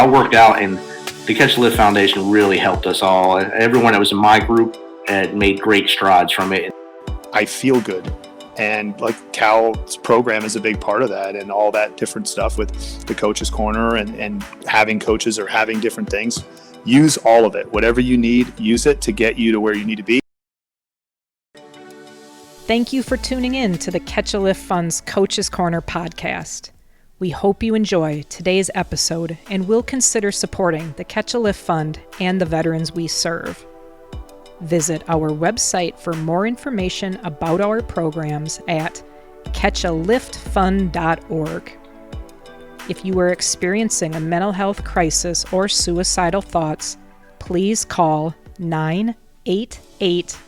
I worked out, and the Catch and Lift Foundation really helped us all. Everyone that was in my group had made great strides from it. I feel good. And like Cal's program is a big part of that, and all that different stuff with the Coach's Corner and having coaches or having different things. Use all of it. Whatever you need, use it to get you to where you need to be. Thank you for tuning in to the Catch a Lift Fund's Coach's Corner podcast. We hope you enjoy today's episode and will consider supporting the Catch a Lift Fund and the veterans we serve. Visit our website for more information about our programs at catchaliftfund.org. If you are experiencing a mental health crisis or suicidal thoughts, please call 988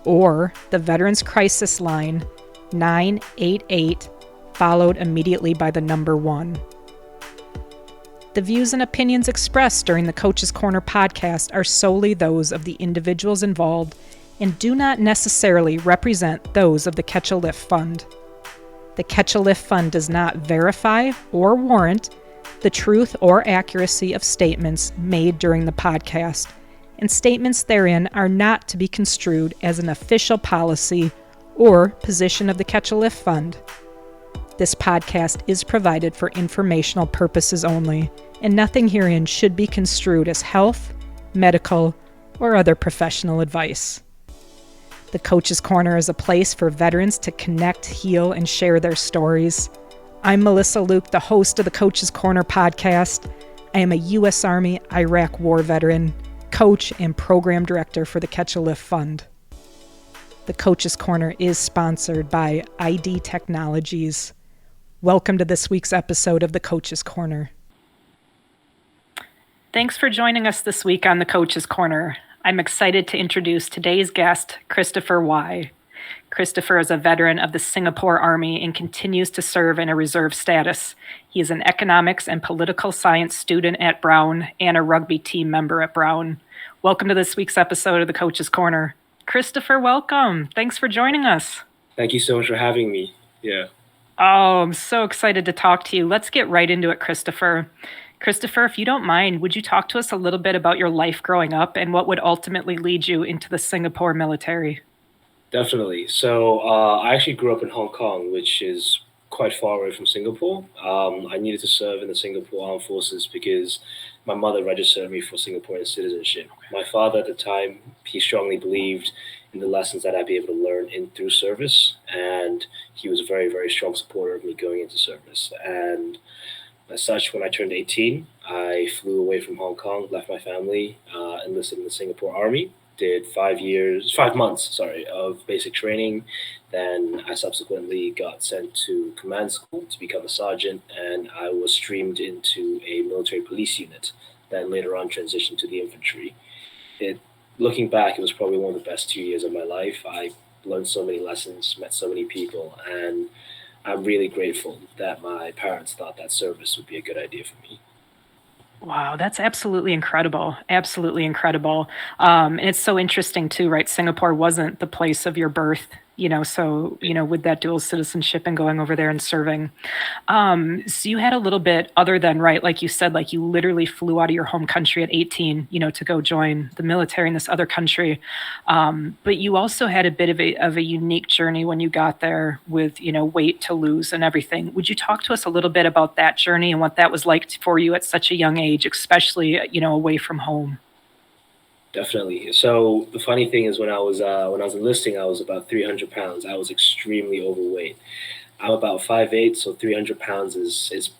or the Veterans Crisis Line 988, followed immediately by the number 1. The views and opinions expressed during the Coach's Corner podcast are solely those of the individuals involved and do not necessarily represent those of the Catch a Lift Fund. The Catch a Lift Fund does not verify or warrant the truth or accuracy of statements made during the podcast, and statements therein are not to be construed as an official policy or position of the Catch a Lift Fund. This podcast is provided for informational purposes only, and nothing herein should be construed as health, medical, or other professional advice. The Coach's Corner is a place for veterans to connect, heal, and share their stories. I'm Melissa Luke, the host of the Coach's Corner podcast. I am a U.S. Army Iraq War veteran, coach, and program director for the Catch a Lift Fund. The Coach's Corner is sponsored by ID Technologies. Welcome to this week's episode of the Coach's Corner. Thanks for joining us this week on the Coach's Corner. I'm excited to introduce today's guest, Christopher Wai. Christopher is a veteran of the Singapore Army and continues to serve in a reserve status. He is an economics and political science student at Brown and a rugby team member at Brown. Welcome to this week's episode of the Coach's Corner. Christopher, welcome. Thanks for joining us. Thank you so much for having me. Yeah. Oh, I'm so excited to talk to you. Let's get right into it, Christopher. Christopher, if you don't mind, would you talk to us a little bit about your life growing up and what would ultimately lead you into the Singapore military? Definitely. So I actually grew up in Hong Kong, which is quite far away from Singapore. I needed to serve in the Singapore Armed Forces because my mother registered me for Singaporean citizenship. My father at the time, he strongly believed in the lessons that I'd be able to learn through service, and he was a very, very strong supporter of me going into service. And as such, when I turned 18, I flew away from Hong Kong, left my family, enlisted in the Singapore Army, did 5 months of basic training. Then I subsequently got sent to command school to become a sergeant, and I was streamed into a military police unit, then later on transitioned to the infantry. Looking back, it was probably one of the best 2 years of my life. I learned so many lessons, met so many people, and I'm really grateful that my parents thought that service would be a good idea for me. Wow, that's absolutely incredible. Absolutely incredible. And it's so interesting too, right? Singapore wasn't the place of your birth, so, with that dual citizenship and going over there and serving. So you had a little bit other than, right, like you said, like you literally flew out of your home country at 18, to go join the military in this other country. But you also had a bit of a unique journey when you got there with, weight to lose and everything. Would you talk to us a little bit about that journey and what that was like for you at such a young age, especially, away from home? Definitely. So the funny thing is when I was enlisting, I was about 300 pounds. I was extremely overweight. I'm about 5'8", so 300 pounds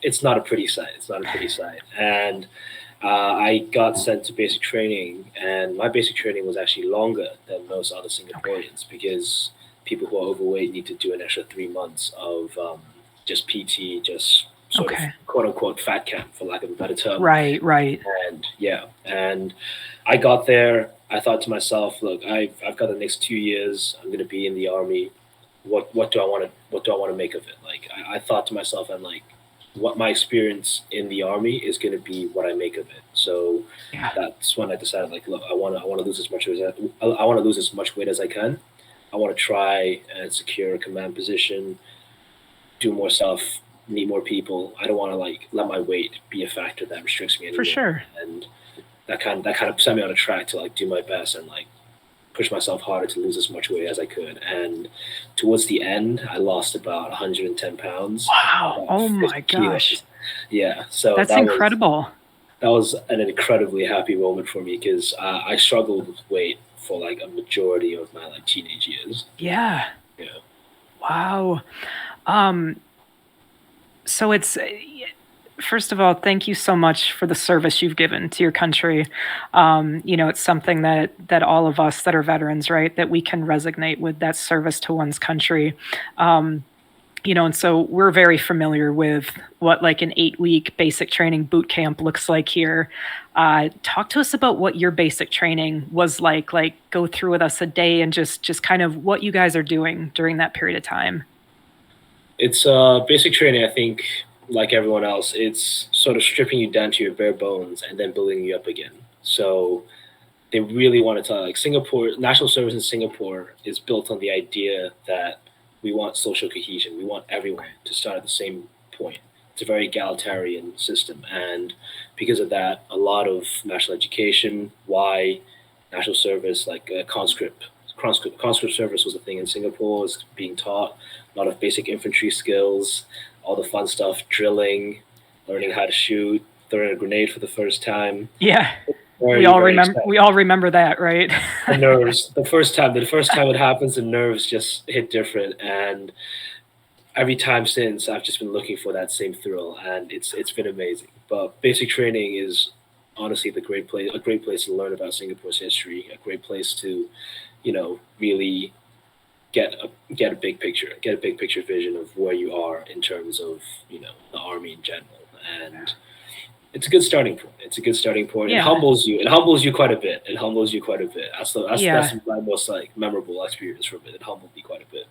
it's not a pretty sight. It's not a pretty sight. And I got sent to basic training, and my basic training was actually longer than most other Singaporeans because people who are overweight need to do an extra 3 months of just PT, just sort of quote unquote fat camp, for lack of a better term. Right. And I got there. I thought to myself, look, I've got the next 2 years. I'm going to be in the Army. What do I want to make of it? Like I thought to myself, I'm like, what my experience in the Army is going to be what I make of it. So that's when I decided, like, look, I want to lose as much weight as I can. I want to try and secure a command position, do more stuff meet more people. I don't want to like let my weight be a factor that restricts me For anymore. sure. And that kind of set me on a track to like do my best and like push myself harder to lose as much weight as I could. And towards the end, I lost about 110 pounds. Wow. About Oh 50 my gosh. kilos. Yeah. So That's incredible. that was an incredibly happy moment for me because I struggled with weight for like a majority of my like teenage years. Yeah. Yeah. Wow. So it's first of all, thank you so much for the service you've given to your country. It's something that all of us that are veterans, right, that we can resonate with that service to one's country. And so we're very familiar with what like an 8-week basic training boot camp looks like here. Talk to us about what your basic training was like. Like, go through with us a day and just kind of what you guys are doing during that period of time. It's basic training. I think, like everyone else, it's sort of stripping you down to your bare bones and then building you up again. So they really want to tell, like Singapore, national service in Singapore is built on the idea that we want social cohesion. We want everyone to start at the same point. It's a very egalitarian system, and because of that, a lot of national education, why national service, like conscript service was a thing in Singapore, was being taught. A lot of basic infantry skills, all the fun stuff, drilling, learning how to shoot, throwing a grenade for the first time. Yeah. Very, We all very remember. exciting. We all remember that, right? The nerves. The first time it happens, the nerves just hit different. And every time since, I've just been looking for that same thrill, and it's been amazing. But basic training is honestly a great place to learn about Singapore's history, a great place to, really get a big picture vision of where you are in terms of the army in general. And it's a good starting point. It's a good starting point. Yeah. It humbles you. It humbles you quite a bit. Yeah. That's my most like memorable experience from it. It humbled me quite a bit.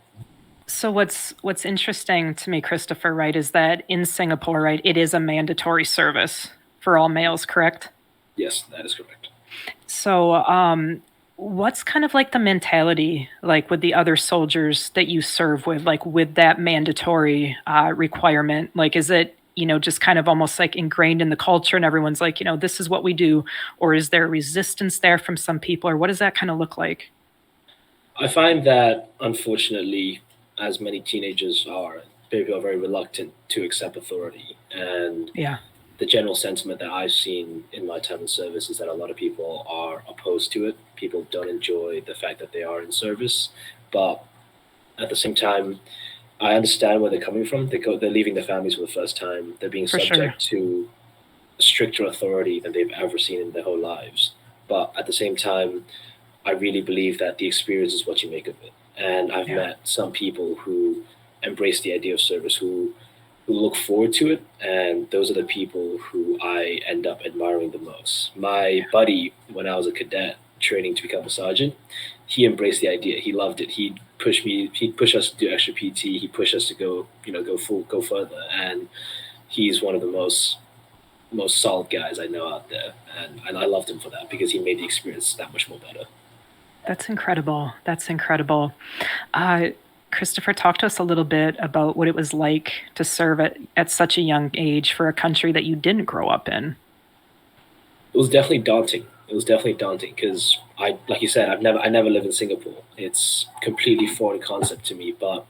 So what's interesting to me, Christopher, right, is that in Singapore, right, it is a mandatory service for all males, correct? Yes, that is correct. So what's kind of like the mentality like with the other soldiers that you serve with, like with that mandatory requirement? Like, is it just kind of almost like ingrained in the culture and everyone's like, this is what we do? Or is there resistance there from some people? Or what does that kind of look like? I find that unfortunately, as many teenagers are, people are very reluctant to accept authority. And Yeah. the general sentiment that I've seen in my time in service is that a lot of people are opposed to it. People don't enjoy the fact that they are in service, but at the same time, I understand where they're coming from. They're leaving their families for the first time. They're being For subject sure. to stricter authority than they've ever seen in their whole lives. But at the same time, I really believe that the experience is what you make of it. And I've Yeah. met some people who embrace the idea of service, who look forward to it, and those are the people who I end up admiring the most. My buddy, when I was a cadet training to become a sergeant, he embraced the idea. He loved it. He'd push us to do extra PT. He pushed us to go further. And he's one of the most solid guys I know out there. And I loved him for that because he made the experience that much more better. That's incredible. That's incredible. Christopher, talk to us a little bit about what it was like to serve at such a young age for a country that you didn't grow up in. It was definitely daunting. It was definitely daunting because like you said, I never lived in Singapore. It's completely foreign concept to me. But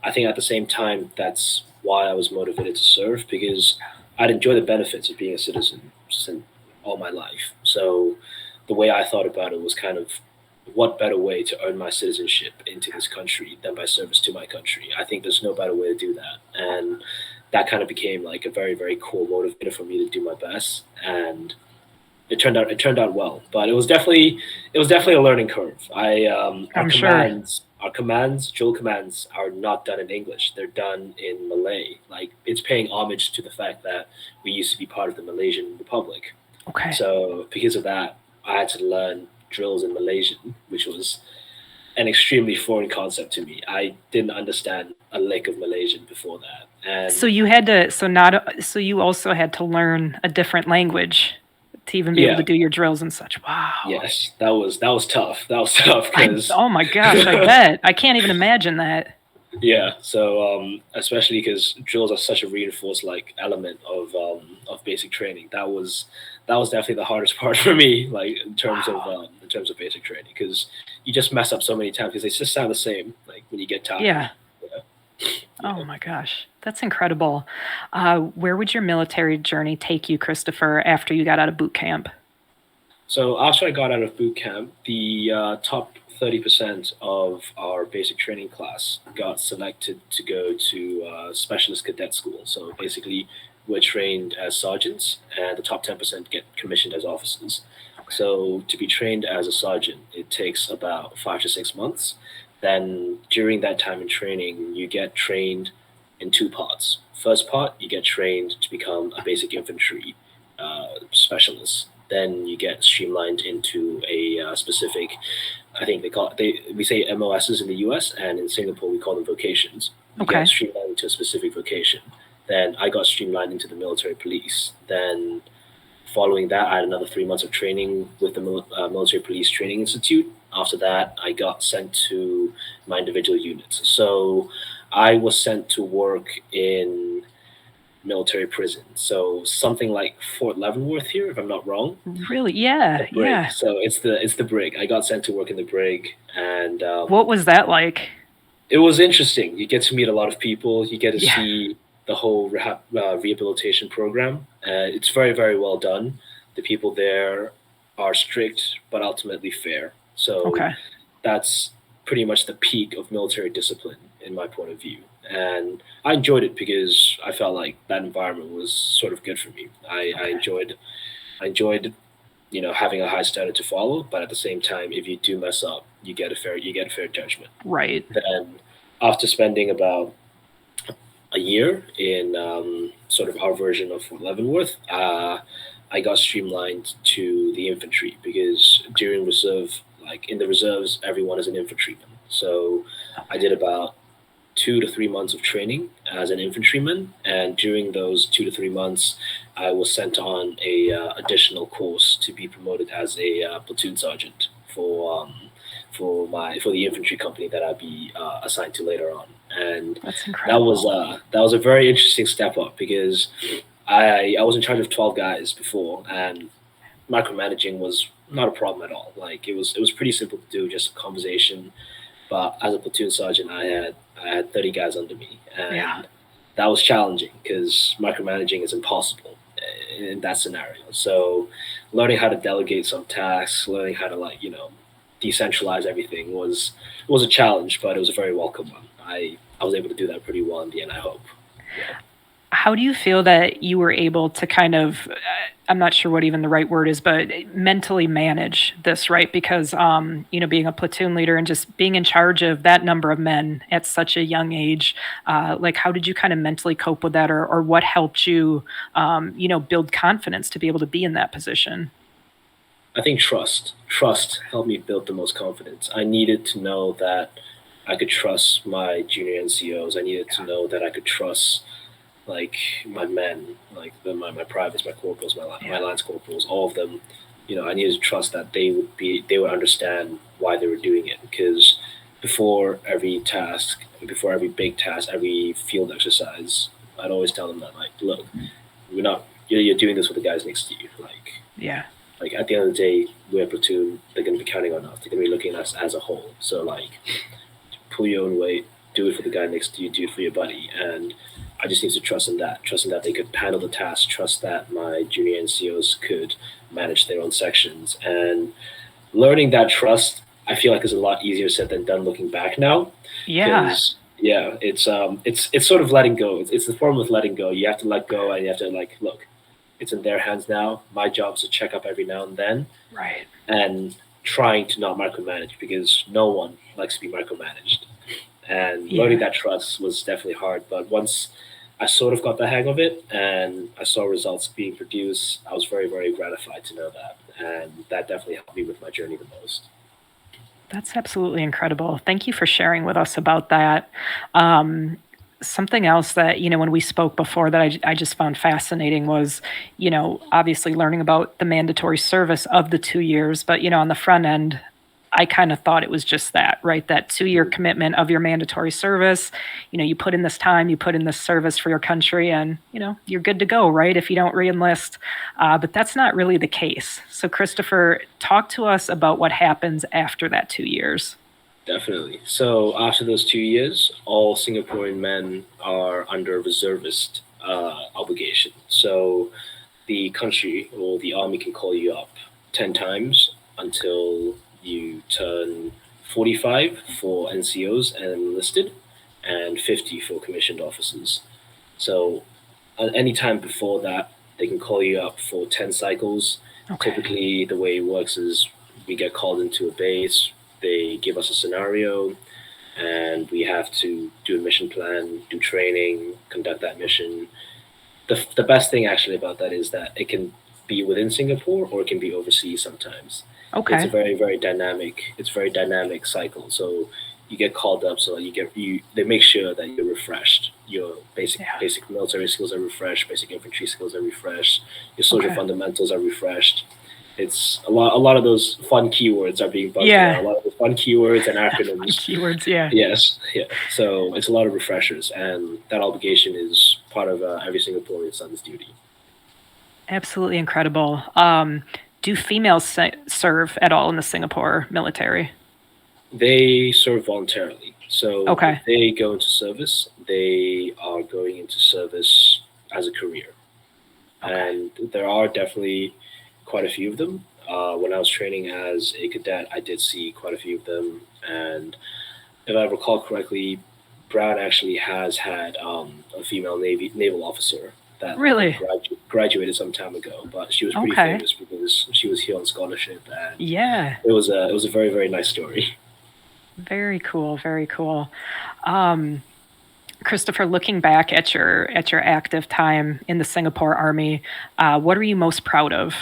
I think at the same time, that's why I was motivated to serve because I'd enjoy the benefits of being a citizen since all my life. So the way I thought about it was kind of what better way to earn my citizenship into this country than by service to my country? I think there's no better way to do that. And that kind of became like a very, very cool motivator for me to do my best. And it turned out well, but it was definitely a learning curve. I'm sure. Our drill commands are not done in English. They're done in Malay. Like it's paying homage to the fact that we used to be part of the Malaysian Republic. Okay. So because of that, I had to learn drills in Malaysian, which was an extremely foreign concept to me. I didn't understand a lick of Malaysian before that, So and you had to, so you also had to learn a different language to even be able yeah, to do your drills and such. Wow. yes, that was tough. That was tough because Oh my gosh, I bet. I can't even imagine that. Yeah, so especially because drills are such a reinforced like element of basic training. That was definitely the hardest part for me, like Wow. in terms of basic training, because you just mess up so many times because they just sound the same. Like when you get tired. Yeah. Yeah, Oh yeah. my gosh. That's incredible. Where would your military journey take you, Christopher, after you got out of boot camp? So after I got out of boot camp, the top 30% of our basic training class got selected to go to specialist cadet school. So basically, we're trained as sergeants, and the top 10% get commissioned as officers. Okay. So to be trained as a sergeant, it takes about 5 to 6 months. Then during that time in training, you get trained in two parts. First part, you get trained to become a basic infantry specialist. Then you get streamlined into a specific. I think we say MOSs in the U.S. and in Singapore we call them vocations. You get Okay. streamlined into a specific vocation. Then I got streamlined into the military police. Then following that, I had another 3 months of training with the Military Police Training Institute. After that, I got sent to my individual units. So I was sent to work in military prison. So something like Fort Leavenworth here, if I'm not wrong, Really? the Yeah. brig. Yeah. So it's the brig. I got sent to work in the brig, and What was that like? it was interesting. You get to meet a lot of people. You get to Yeah. see the whole rehabilitation program. It's very very well done. The people there are strict but ultimately fair. So Okay. that's pretty much the peak of military discipline in my point of view. And I enjoyed it because I felt like that environment was sort of good for me. Okay. I enjoyed having a high standard to follow, but at the same time, if you do mess up, you get a fair judgment. Right. Then after spending about a year in sort of our version of Fort Leavenworth, I got streamlined to the infantry because during reserve, like in the reserves, everyone is an infantryman. So I Okay. did about 2 to 3 months of training as an infantryman, and during those 2 to 3 months, I was sent on a additional course to be promoted as a platoon sergeant for the infantry company that I'd be assigned to later on. And That's that was incredible. that was a very interesting step up because I was in charge of 12 guys before, and micromanaging was not a problem at all. Like it was pretty simple to do, just a conversation. But as a platoon sergeant, I had 30 guys under me, Yeah. and that was challenging because micromanaging is impossible in that scenario. So learning how to delegate some tasks, learning how to decentralize everything was a challenge, but it was a very welcome one. I was able to do that pretty well in the end. I hope. Yeah. How do you feel that you were able to kind of, I'm not sure what even the right word is, but mentally manage this, right? Because, being a platoon leader and just being in charge of that number of men at such a young age, like how did you kind of mentally cope with that, or what helped you, build confidence to be able to be in that position? I think trust helped me build the most confidence. I needed to know that I could trust my junior NCOs. I needed to know that I could trust like my men, like my privates, my corporals, my Yeah. lance corporals, all of them. I needed to trust that they would understand why they were doing it because before every task, before every big task, every field exercise, I'd always tell them that like, look, we're not you're doing this with the guys next to you. Yeah. Like at the end of the day, we're a platoon. They're going to be counting on us. They're going to be looking at us as a whole. So like, pull your own weight, do it for the guy next to you, do it for your buddy, and I just need to trust in that they could handle the task, trust that my junior NCOs could manage their own sections, and learning that trust, I feel like is a lot easier said than done looking back now, Yeah. because yeah, it's sort of letting go. It's the form of letting go. You have to let go, and you have to like look. It's in their hands now. My job is to check up every now and then, Right. and trying to not micromanage because no one likes to be micromanaged. And learning Yeah. that trust was definitely hard. But once I sort of got the hang of it and I saw results being produced, I was very, very gratified to know that. And that definitely helped me with my journey the most. That's absolutely incredible. Thank you for sharing with us about that. Um, Something else that, when we spoke before that I just found fascinating was, obviously learning about the mandatory service of the 2 years, but, on the front end, I kind of thought it was just that, right? That 2-year commitment of your mandatory service. You put in this time, you put in this service for your country, and, you're good to go, right? If you don't reenlist. But that's not really the case. So, Christopher, talk to us about what happens after that 2 years. Definitely. So after those 2 years, all Singaporean men are under reservist obligation. So the country or the army can call you up 10 times until you turn 45 for NCOs and enlisted, and 50 for commissioned officers. So any time before that, they can call you up for 10 cycles. Okay. Typically, the way it works is we get called into a base, they give us a scenario, and we have to do a mission plan, do training, conduct that mission. The best thing actually about that is that it can be within Singapore or it can be overseas sometimes. It's a Okay. very dynamic cycle. So you get called up, so they make sure that you're refreshed. Your Yeah. basic military skills are refreshed, basic infantry skills are refreshed, your social Okay. fundamentals are refreshed. It's a lot of those fun keywords are being buzzed Yeah. around. A lot of the fun keywords and acronyms. Keywords, yeah. Yes, yeah. So it's a lot of refreshers, and that obligation is part of every Singaporean son's duty. Absolutely incredible. Do females serve at all in the Singapore military? They serve voluntarily. So Okay. if they go into service, they are going into service as a career. Okay. And there are definitely quite a few of them. When I was training as a cadet, I did see quite a few of them. And if I recall correctly, Brown actually has had a female naval officer that Really? graduated some time ago, but she was pretty Okay. famous because she was here on scholarship, and Yeah. it was a very nice story. Very cool. Very cool. Um, Christopher, looking back at your active time in the Singapore Army, what are you most proud of?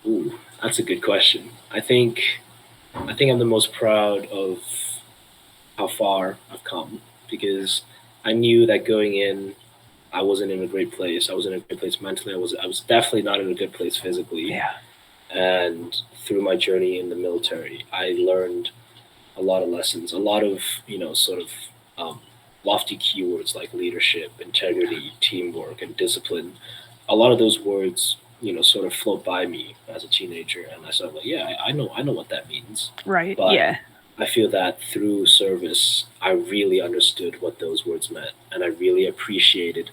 Ooh, that's a good question. I think I'm the most proud of how far I've come because I knew that going in, I wasn't in a great place. I was in a great place mentally. I was definitely not in a good place physically. Yeah. And through my journey in the military, I learned a lot of lessons, a lot of sort of lofty keywords like leadership, integrity, teamwork, and discipline. A lot of those words, sort of float by me as a teenager, and I sort of like, yeah, I know what that means. Right. But Yeah. I feel that through service, I really understood what those words meant, and I really appreciated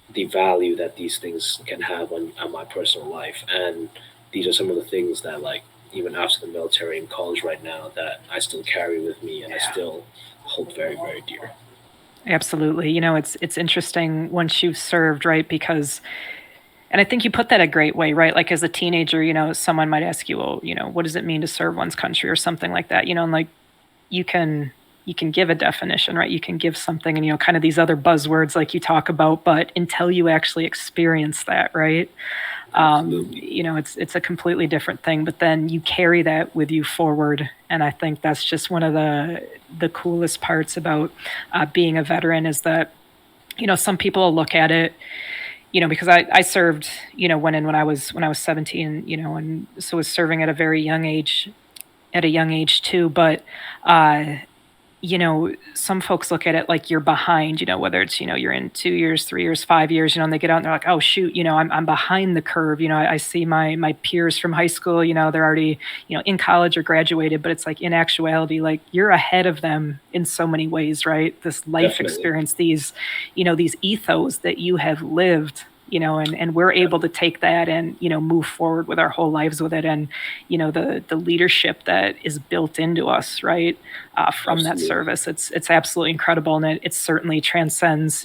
the value that these things can have on my personal life. And these are some of the things that, like, even after the military and college right now, that I still carry with me and I Yeah. still hold very, very dear. Absolutely. It's interesting once you've served, right? Because, and I think you put that a great way, right? Like as a teenager, someone might ask you, well, what does it mean to serve one's country or something like that, and like you can you can give a definition, right? You can give something and kind of these other buzzwords like you talk about, but until you actually experience that, right? Absolutely. It's a completely different thing, but then you carry that with you forward. And I think that's just one of the coolest parts about being a veteran is that, some people look at it, because I served, when I was 17, and so was serving at a very young age, at a young age too. But some folks look at it like you're behind, whether it's, you're in 2 years, 3 years, 5 years, and they get out and they're like, oh shoot, I'm behind the curve. I see my peers from high school, they're already, in college or graduated, but it's like in actuality, like you're ahead of them in so many ways, right? This life Definitely. experience, these ethos that you have lived, and we're able to take that and, move forward with our whole lives with it. And, the leadership that is built into us, right, from that Absolutely. service, it's absolutely incredible. And it certainly transcends,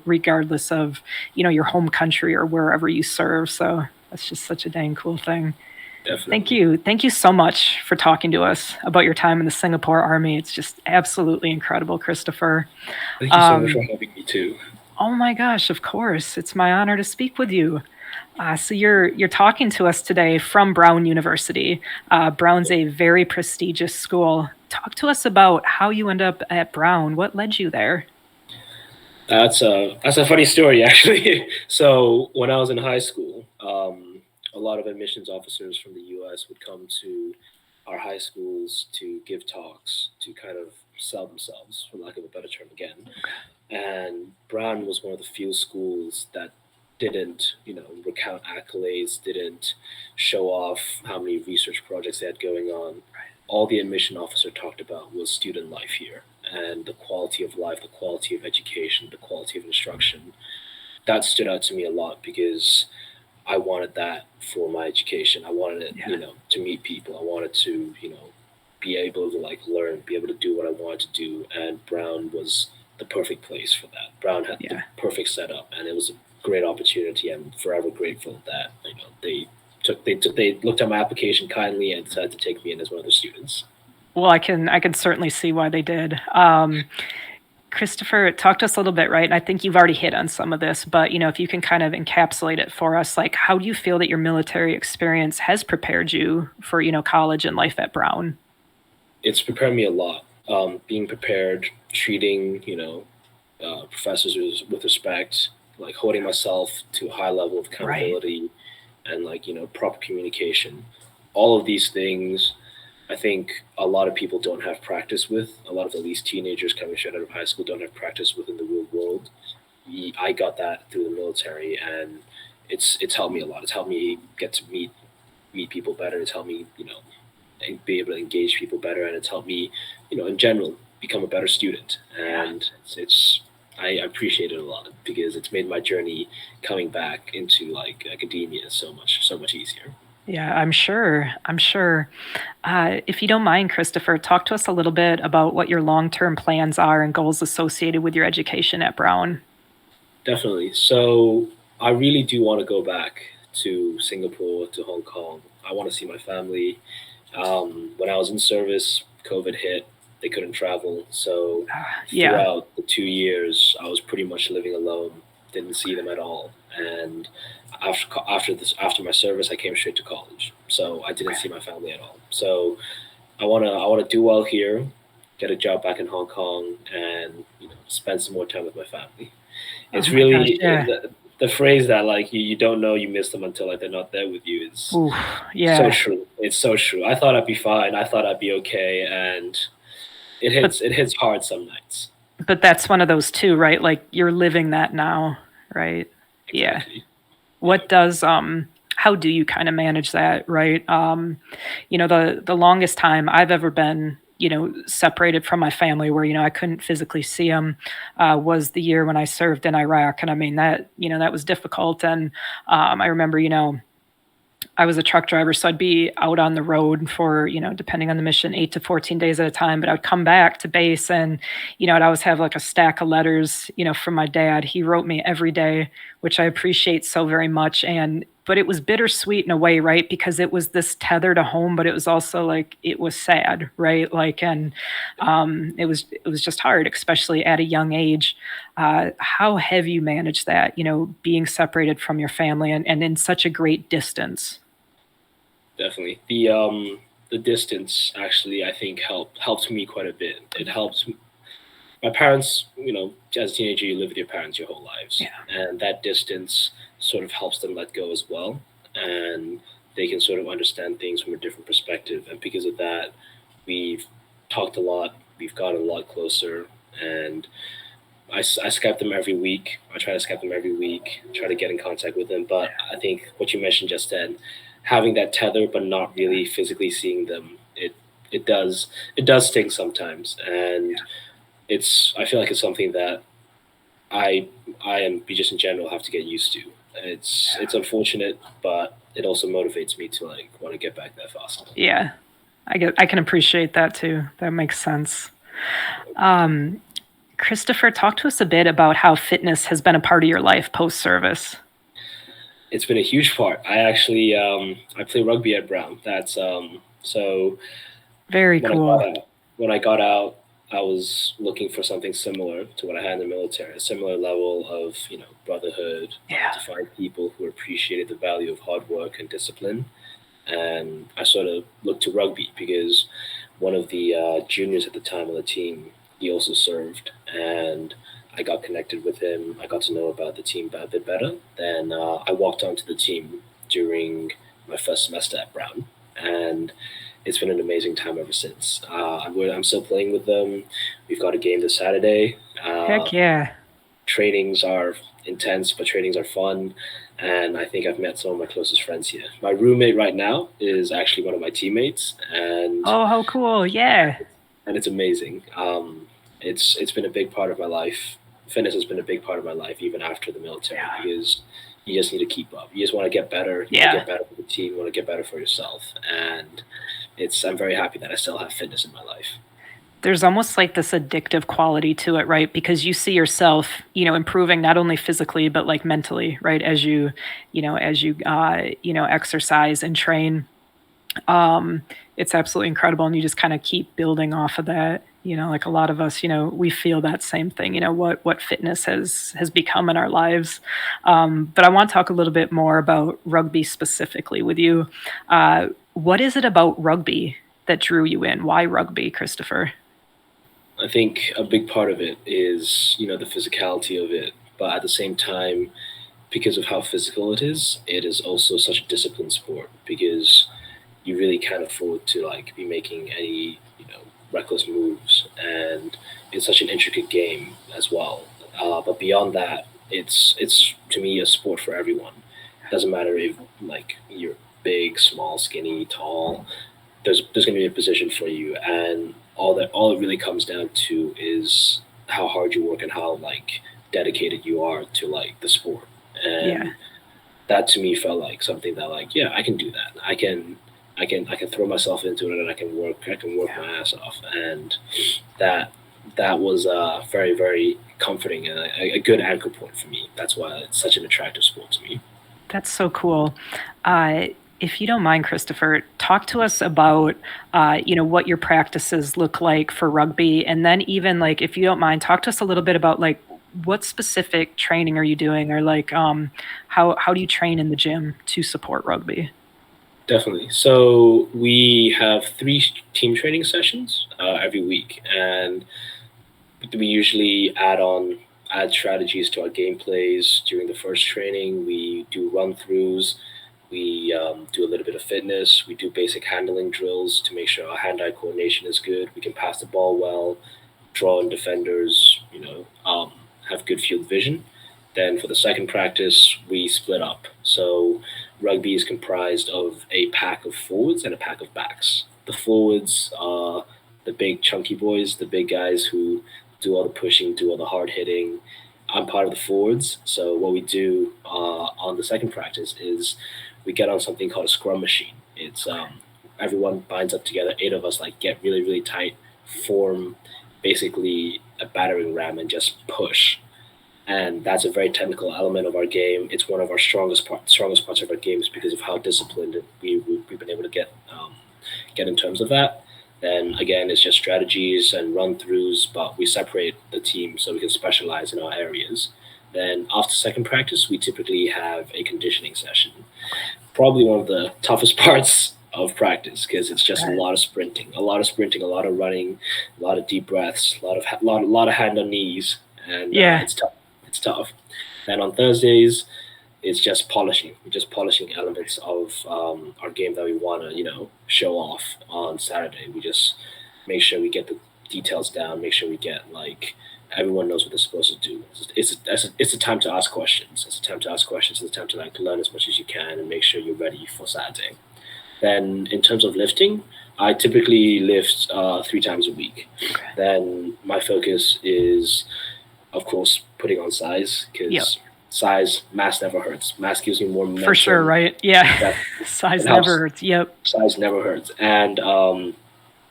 regardless of, your home country or wherever you serve. So that's just such a dang cool thing. Definitely. Thank you. Thank you so much for talking to us about your time in the Singapore Army. It's just absolutely incredible, Christopher. Thank you so much for having me too. Oh my gosh, of course. It's my honor to speak with you. So you're talking to us today from Brown University. Brown's a very prestigious school. Talk to us about how you end up at Brown. What led you there? That's a funny story actually. So when I was in high school, a lot of admissions officers from the U.S. would come to our high schools to give talks to kind of sell themselves, for lack of a better term again. And Brown was one of the few schools that didn't, recount accolades, didn't show off how many research projects they had going on. All the admission officer talked about was student life here and the quality of life, the quality of education, the quality of instruction. That stood out to me a lot because I wanted that for my education. I wanted it, to meet people. I wanted to, be able to like learn, be able to do what I wanted to do. And Brown was the perfect place for that. Brown had the perfect setup, and it was a great opportunity. I'm forever grateful that they looked at my application kindly and decided to take me in as one of their students. Well, I can certainly see why they did. Christopher, talk to us a little bit, right? And I think you've already hit on some of this, but if you can kind of encapsulate it for us, like how do you feel that your military experience has prepared you for college and life at Brown? It's prepared me a lot. Being prepared, treating professors with respect, like holding myself to a high level of accountability, and like proper communication. All of these things I think a lot of people don't have practice with. A lot of at least teenagers coming straight out of high school don't have practice with in the real world. I got that through the military, and it's helped me a lot. It's helped me get to meet people better. It's helped me and be able to engage people better, and it's helped me in general become a better student. And I appreciate it a lot because it's made my journey coming back into like academia so much easier. Yeah, I'm sure. I'm sure. If you don't mind, Christopher, talk to us a little bit about what your long-term plans are and goals associated with your education at Brown. Definitely. So I really do want to go back to Singapore, to Hong Kong. I want to see my family. When I was in service, COVID hit. They couldn't travel. So Yeah, throughout the 2 years, I was pretty much living alone. Didn't see them at all. And after my service, I came straight to college. So I didn't see my family at all. So I wanna do well here, get a job back in Hong Kong, and spend some more time with my family. oh It's my gosh, really yeah. the phrase that like you don't know you miss them until like they're not there with you is Ooh, so yeah. true. It's so true. I thought I'd be fine. I thought I'd be okay, and But it hits hard some nights. but that's one of those too, right? Like you're living that now, right? Yeah. Exactly. Yeah. What does how do you kind of manage that, right? The longest time I've ever been, separated from my family where, I couldn't physically see them, was the year when I served in Iraq. And I mean that, that was difficult. And I remember, I was a truck driver, so I'd be out on the road for, depending on the mission, 8 to 14 days at a time. But I'd come back to base and, I'd always have like a stack of letters, from my dad. He wrote me every day, which I appreciate so very much. But it was bittersweet in a way, right? Because it was this tether to home, but it was also like, it was sad, right? Like, and it was just hard, especially at a young age. How have you managed that, being separated from your family and in such a great distance? Definitely. The distance actually I think helped me quite a bit. It helped my parents, as a teenager you live with your parents your whole lives. Yeah. And that distance sort of helps them let go as well. And they can sort of understand things from a different perspective. And because of that, we've talked a lot, we've gotten a lot closer, and I Skype them every week. I try to Skype them every week, try to get in contact with them. But I think what you mentioned just then, having that tether but not really physically seeing them, it does sting sometimes, and I feel like it's something that I and we just in general have to get used to. It's unfortunate, but it also motivates me to like want to get back that fast. Yeah, I can appreciate that too. That makes sense. Um, Christopher, talk to us a bit about how fitness has been a part of your life post service. It's been a huge part. I actually I play rugby at Brown. That's so Very when I got cool. out, when I got out, I was looking for something similar to what I had in the military, a similar level of brotherhood, Yeah. to find people who appreciated the value of hard work and discipline. And I sort of looked to rugby because one of the juniors at the time on the team, he also served, and I got connected with him. I got to know about the team a bit better. Then I walked onto the team during my first semester at Brown, and it's been an amazing time ever since. I'm still playing with them. We've got a game this Saturday. Heck yeah. Trainings are intense, but trainings are fun. And I think I've met some of my closest friends here. My roommate right now is actually one of my teammates, Oh, how cool. Yeah. and it's amazing. It's been a big part of my life. Fitness has been a big part of my life, even after the military, because you just need to keep up. You just want to get better. You want to get better for the team. You want to get better for yourself, and I'm very happy that I still have fitness in my life. There's almost like this addictive quality to it, right? Because you see yourself, improving not only physically but like mentally, right? As you exercise and train, it's absolutely incredible, and you just kind of keep building off of that. Like a lot of us, we feel that same thing. What fitness has become in our lives. But I want to talk a little bit more about rugby specifically with you. What is it about rugby that drew you in? Why rugby, Christopher? I think a big part of it is, the physicality of it, but at the same time, because of how physical it is also such a disciplined sport because you really can't afford to like be making any, reckless moves, and it's such an intricate game as well. But beyond that, it's to me a sport for everyone. Doesn't matter if like you're big, small, skinny, tall. There's going to be a position for you, and all it really comes down to is how hard you work and how like dedicated you are to like the sport. Yeah. And that to me felt like something that like yeah, I can do that. I can throw myself into it, and I can work my ass off, and that that was very very comforting and a good anchor point for me. That's why it's such an attractive sport to me. That's so cool. Uh, if you don't mind, Christopher, talk to us about, what your practices look like for rugby, and then even like, if you don't mind, talk to us a little bit about like what specific training are you doing, or like, how do you train in the gym to support rugby? Definitely. So we have three team training sessions every week, and we usually add strategies to our game plays during the first training. We do run throughs. We do a little bit of fitness. We do basic handling drills to make sure our hand-eye coordination is good. We can pass the ball well, draw in defenders. Have good field vision. Then for the second practice, we split up. So rugby is comprised of a pack of forwards and a pack of backs. The forwards are the big chunky boys, the big guys who do all the pushing, do all the hard hitting. I'm part of the forwards. So what we do on the second practice is we get on something called a scrum machine. It's everyone binds up together. 8 of us like get really really tight, form basically a battering ram, and just push. And that's a very technical element of our game. It's one of our strongest parts of our games because of how disciplined we've been able to get in terms of that. Then again, it's just strategies and run throughs, but we separate the team so we can specialize in our areas. Then after second practice, we typically have a conditioning session. Probably one of the toughest parts of practice because it's just a lot of sprinting, a lot of running, a lot of deep breaths, a lot of hand on knees, and Yeah. it's tough. It's tough. Then on Thursdays, it's just polishing. We're just polishing elements of our game that we want to, show off on Saturday. We just make sure we get the details down. Make sure we get like everyone knows what they're supposed to do. It's a time to ask questions. It's a time to ask questions. It's a time to like learn as much as you can and make sure you're ready for Saturday. Then in terms of lifting, I typically lift 3 times a week. Then my focus is, of course, putting on size because Yep. mass never hurts. Mass gives me more momentum. For sure, right? Yeah. That Size it helps. never hurts. Yep. Size never hurts, and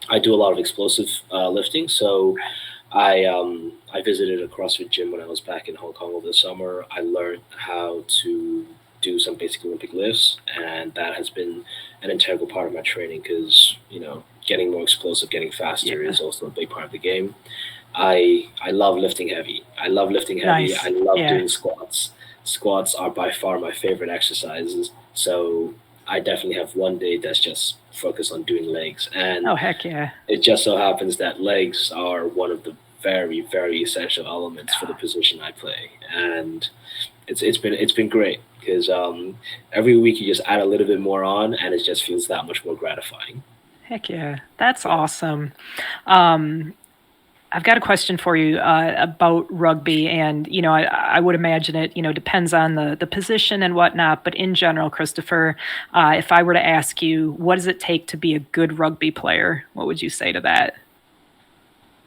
I do a lot of explosive lifting. So I visited a CrossFit gym when I was back in Hong Kong over the summer. I learned how to do some basic Olympic lifts, and that has been an integral part of my training because getting more explosive, getting faster Yeah. is also a big part of the game. I love lifting heavy. I love lifting heavy. Nice. I love Yeah. doing squats. Squats are by far my favorite exercises. So I definitely have one day that's just focused on doing legs. And Oh, heck yeah. it just so happens that legs are one of the very, very essential elements for the position I play. And it's been great because every week you just add a little bit more on, and it just feels that much more gratifying. Heck yeah, that's Yeah. awesome. Um, I've got a question for you about rugby, and I would imagine it depends on the position and whatnot. But in general, Christopher, if I were to ask you, what does it take to be a good rugby player? What would you say to that?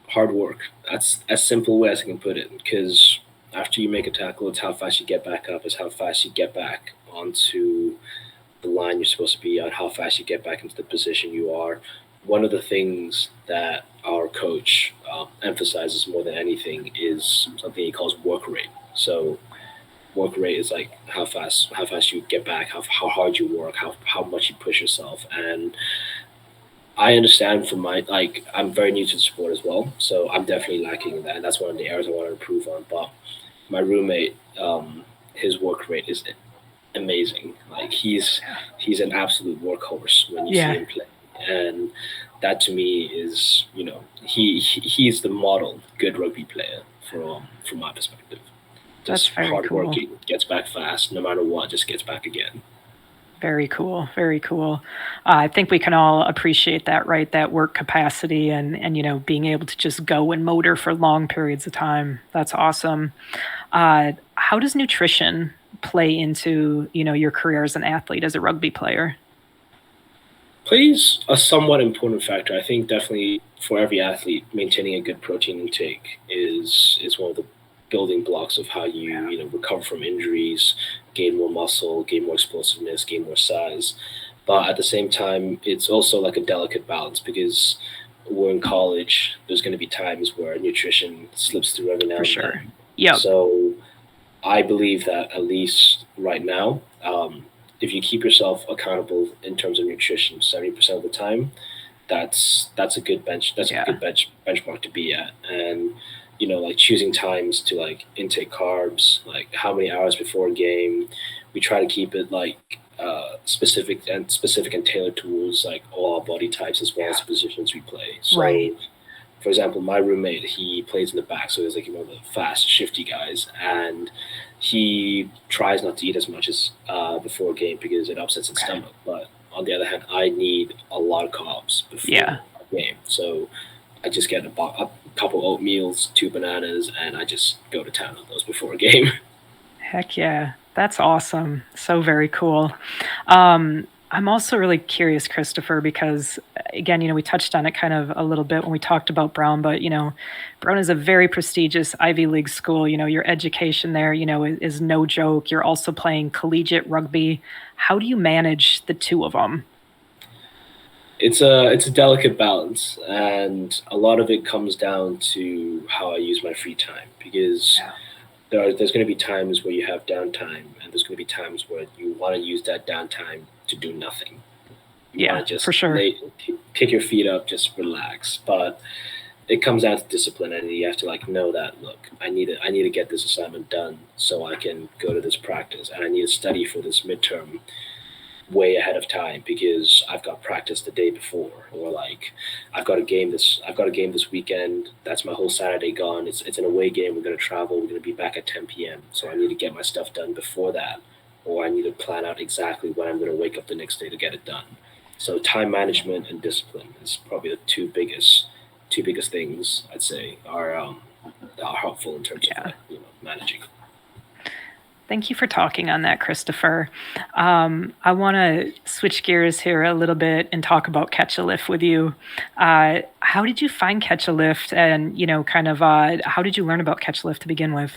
Hard work. That's as simple way as I can put it. Because after you make a tackle, it's how fast you get back up. It's how fast you get back onto the line you're supposed to be on. How fast you get back into the position you are. One of the things that our coach emphasizes more than anything is something he calls work rate. So work rate is like how fast you get back, how hard you work, how much you push yourself. And I understand from my like I'm very new to the sport as well, so I'm definitely lacking in that, and that's one of the areas I want to improve on. But my roommate, his work rate is amazing. Like he's an absolute workhorse when you see Yeah, him play, and that to me is he's the model good rugby player from my perspective. that's Just very cool. hardworking, gets back fast, no matter what, just gets back again. Very cool. Very cool. I think we can all appreciate that, right? That work capacity and being able to just go and motor for long periods of time. That's awesome. How does nutrition play into your career as an athlete, as a rugby player? Plays a somewhat important factor. I think definitely for every athlete, maintaining a good protein intake is one of the building blocks of how you Yeah. recover from injuries, gain more muscle, gain more explosiveness, gain more size. But at the same time, it's also like a delicate balance because we're in college. There's going to be times where nutrition slips through every For now and sure. then. Yep. So I believe that at least right now, if you keep yourself accountable in terms of nutrition 70% of the time, that's a good bench. That's a Yeah. good benchmark to be at. And like choosing times to like intake carbs, like how many hours before a game. We try to keep it like specific and tailored towards like all our body types as well as Yeah. the positions we play. Right. So for example, my roommate, he plays in the back, so he's like the fast, shifty guys, and he tries not to eat as much as before a game because it upsets his Okay. stomach. But on the other hand, I need a lot of carbs before Yeah. a game, so I just get a couple oatmeals, two bananas, and I just go to town on those before a game. Heck yeah. That's awesome. So very cool. I'm also really curious, Christopher, because again, we touched on it kind of a little bit when we talked about Brown, but Brown is a very prestigious Ivy League school. Your education there, is no joke. You're also playing collegiate rugby. How do you manage the two of them? It's a delicate balance, and a lot of it comes down to how I use my free time because Yeah. there's going to be times where you have downtime, and there's going to be times where you want to use that downtime to do nothing. You want Yeah, to just for sure. kick your feet up, just relax. But it comes down to discipline, and you have to like know that look, I need to get this assignment done so I can go to this practice, and I need to study for this midterm way ahead of time because I've got practice the day before, or like I've got a game this weekend. That's my whole Saturday gone. It's an away game. We're gonna travel. We're gonna be back at 10 p.m. So I need to get my stuff done before that, or I need to plan out exactly when I'm gonna wake up the next day to get it done. So time management and discipline is probably the two biggest things I'd say are helpful in terms of Yeah. like managing. Thank you for talking on that, Christopher. I want to switch gears here a little bit and talk about Catch a Lift with you. How did you find Catch a Lift, and kind of how did you learn about Catch a Lift to begin with?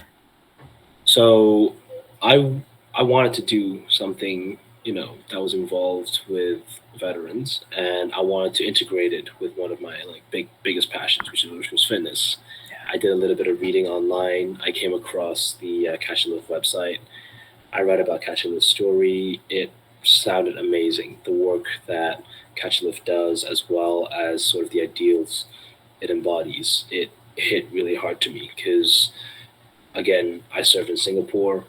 So I wanted to do something that was involved with veterans, and I wanted to integrate it with one of my like biggest passions, which was fitness. I did a little bit of reading online. I came across the Catch and Lift website. I read about Catch and Lift's story. It sounded amazing. The work that Catch and Lift does, as well as sort of the ideals it embodies, it hit really hard to me because again, I served in Singapore.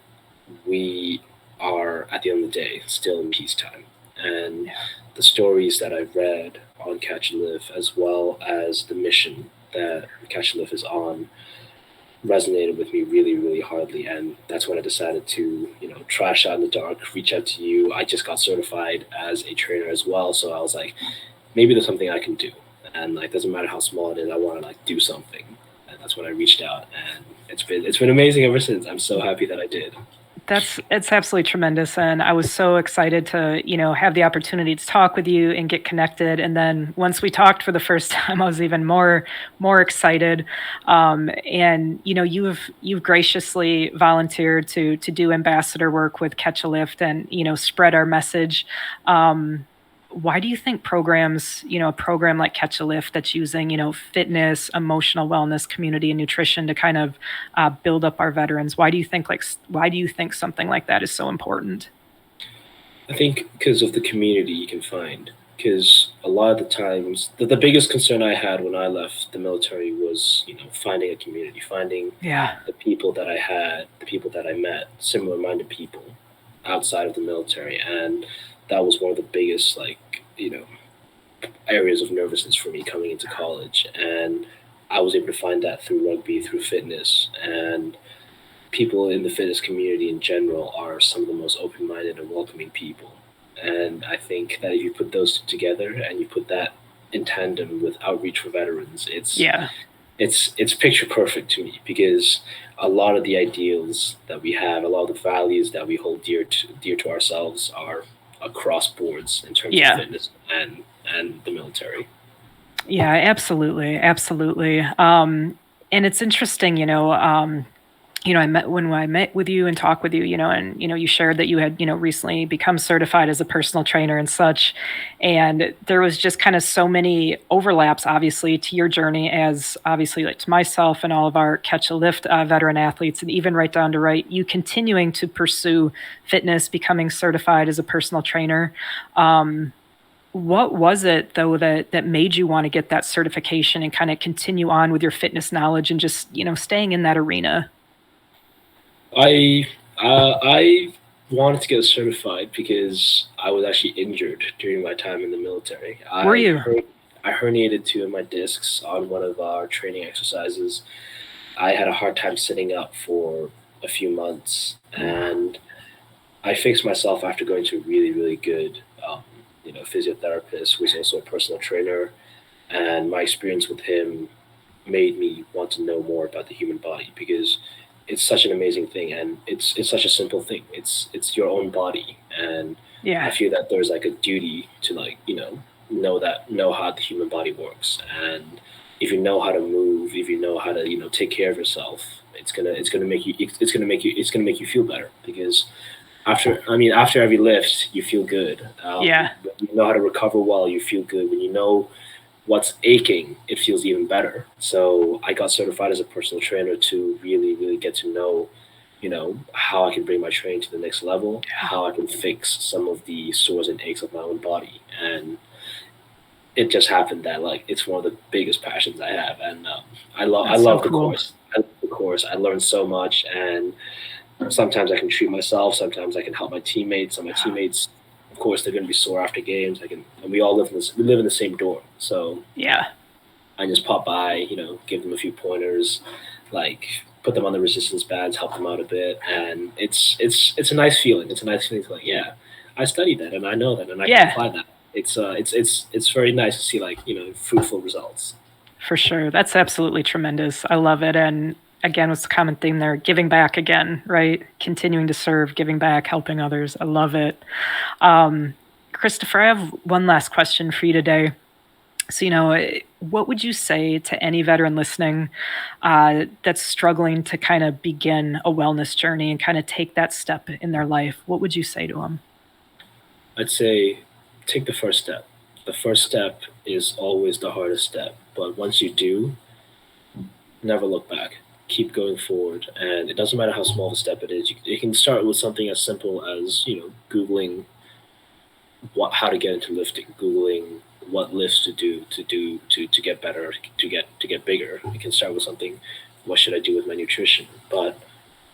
We are, at the end of the day, still in peacetime. And Yeah. the stories that I've read on Catch and Live, as well as the mission that Catch and Live is on, resonated with me really, really hardly. And that's when I decided to, try a shot in the dark, reach out to you. I just got certified as a trainer as well. So I was like, maybe there's something I can do. And like, doesn't matter how small it is, I want to like do something. And that's when I reached out, and it's been amazing ever since. I'm so happy that I did. It's absolutely tremendous, and I was so excited to have the opportunity to talk with you and get connected. And then once we talked for the first time, I was even more excited. And you've graciously volunteered to do ambassador work with Catch a Lift and spread our message. Why do you think programs, a program like Catch a Lift that's using, fitness, emotional wellness, community, and nutrition to kind of build up our veterans? Why do you think something like that is so important? I think because of the community you can find. Because a lot of the times, the biggest concern I had when I left the military was, finding a community, finding Yeah. the people that I had, the people that I met, similar-minded people outside of the military, and that was one of the biggest, like, areas of nervousness for me coming into college. And I was able to find that through rugby, through fitness, and people in the fitness community in general are some of the most open-minded and welcoming people. And I think that if you put those two together and you put that in tandem with outreach for veterans, Yeah. it's picture perfect to me, because a lot of the ideals that we have, a lot of the values that we hold dear to ourselves are across boards in terms of Yeah. fitness and the military. Yeah, absolutely, absolutely. And it's interesting, when I met with you and talked with you, and you shared that you had, recently become certified as a personal trainer and such, and there was just kind of so many overlaps, obviously, to your journey as obviously like to myself and all of our Catch a Lift veteran athletes, and even right down to you continuing to pursue fitness, becoming certified as a personal trainer. What was it though that made you want to get that certification and kind of continue on with your fitness knowledge and just staying in that arena? I wanted to get certified because I was actually injured during my time in the military. Were you? I herniated two of my discs on one of our training exercises. I had a hard time sitting up for a few months, and I fixed myself after going to a really, really good, physiotherapist who was also a personal trainer. And my experience with him made me want to know more about the human body, because it's such an amazing thing, and it's such a simple thing. It's your own body, and I Yeah. feel that there's like a duty to, like, know how the human body works. And if you know how to move, if you know how to take care of yourself, it's gonna make you feel better, because after every lift you feel good. Yeah. When you know how to recover well, you feel good. When you know what's aching, it feels even better. So I got certified as a personal trainer to really, really get to know, how I can bring my training to the next level, how I can fix some of the sores and aches of my own body. And it just happened that, like, it's one of the biggest passions I have. And I That's so love the cool. course. I love the course. I learned so much, and sometimes I can treat myself. Sometimes I can help my teammates. And my teammates, of course, they're going to be sore after games. And we all live in this. We live in the same dorm, so Yeah. I just pop by, give them a few pointers, like put them on the resistance bands, help them out a bit, and it's a nice feeling. It's a nice feeling to, like, yeah, I studied that and I know that and I can Yeah. apply that. It's very nice to see, like, fruitful results. For sure. That's absolutely tremendous. I love it. And again, what's the common theme there? Giving back again, right? Continuing to serve, giving back, helping others. I love it. Christopher, I have one last question for you today. So, what would you say to any veteran listening that's struggling to kind of begin a wellness journey and kind of take that step in their life? What would you say to them? I'd say take the first step. The first step is always the hardest step, but once you do, never look back. Keep going forward, and it doesn't matter how small the step it is. You can start with something as simple as, googling how to get into lifting, googling what lifts to get better, to get bigger. You can start with something. What should I do with my nutrition? But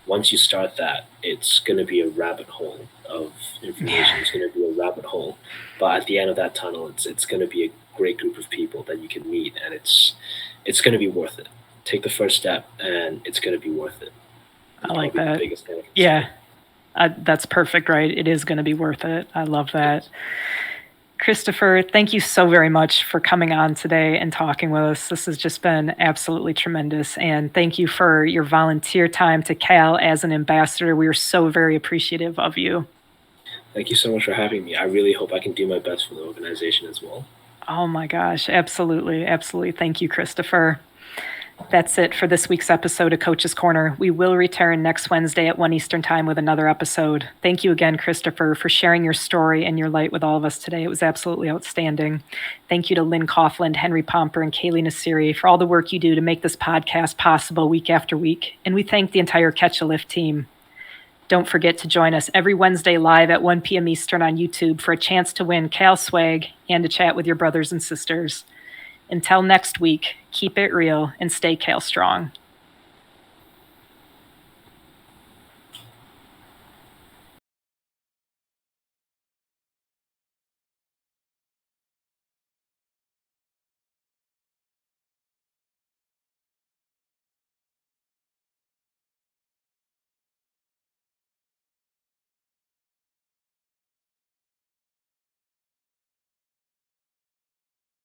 once you start that, it's going to be a rabbit hole of information. It's going to be a rabbit hole, but at the end of that tunnel, it's going to be a great group of people that you can meet, and it's going to be worth it. take the first step, and it's going to be worth it. I like Probably the that. biggest thing I can Yeah. say. That's perfect, right? It is going to be worth it. I love that. Christopher, thank you so very much for coming on today and talking with us. This has just been absolutely tremendous. And thank you for your volunteer time to Cal as an ambassador. We are so very appreciative of you. Thank you so much for having me. I really hope I can do my best for the organization as well. Oh my gosh, absolutely. Absolutely. Thank you, Christopher. That's it for this week's episode of Coach's Corner. We will return next Wednesday at 1 Eastern Time with another episode. Thank you again, Christopher, for sharing your story and your light with all of us today. It was absolutely outstanding. Thank you to Lynn Coughlin, Henry Pomper, and Kaylee Nasiri for all the work you do to make this podcast possible week after week. And we thank the entire Catch a Lift team. Don't forget to join us every Wednesday live at 1 p.m. Eastern on YouTube for a chance to win Cal swag and to chat with your brothers and sisters. Until next week, keep it real and stay Cal strong.